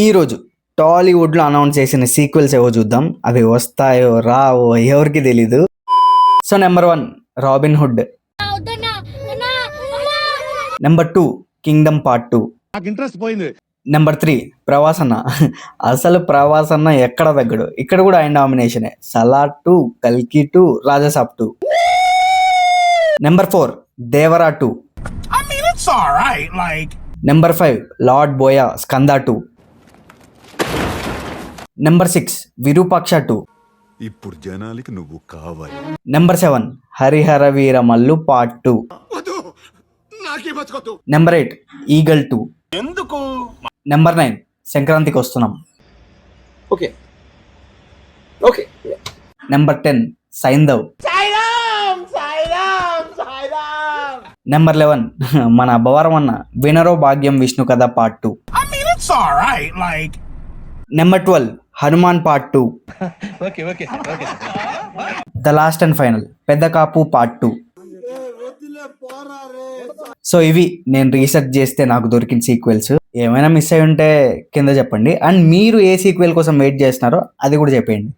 ఈరోజు టాలీవుడ్లో అనౌన్స్ చేసిన సీక్వెల్స్ ఏవో చూద్దాం. అవి వస్తాయో రావో ఎవరికి తెలీదు. So number 1 robin hood, number 2 Kingdom part 2, interest పోయింది. నెంబర్ 3 ప్రవాసన్న. అసలు ప్రవాసన్న ఎక్కడ తగ్గడు, ఇక్కడ కూడా ఆయన డామినేషనే. సలార్ 2, కల్కి 2, రాజాసాబ్ 2. నెంబర్ 4 దేవరా 2. నెంబర్ 5 లార్డ్ బోయా స్కందా 2. నెంబర్ 6 విరూపాక్ష 2. ఇప్పుడు జనాలకి నువ్వు కావాలి. Number 7 Harihara Veera Mallu part 2. Number 8 Eagle 2. ఎందుకు? నెంబర్ 9 సంక్రాంతికి వస్తున్నాం. ఓకే. నెంబర్ 10 సైందవ్. నెంబర్ 11 మన భవరం అన్న వినరో భాగ్యం విష్ణు కథ part 2. Number 12 Hanuman part 2. The last and final పెద్ద కాపు పార్ట్ 2. సో ఇవి నేను రీసెర్చ్ చేస్తే నాకు దొరికిన సీక్వెల్స్. ఏమైనా మిస్ అయి ఉంటే కింద చెప్పండి. అండ్ మీరు ఏ సీక్వెల్ కోసం వెయిట్ చేస్తున్నారో అది కూడా చెప్పండి.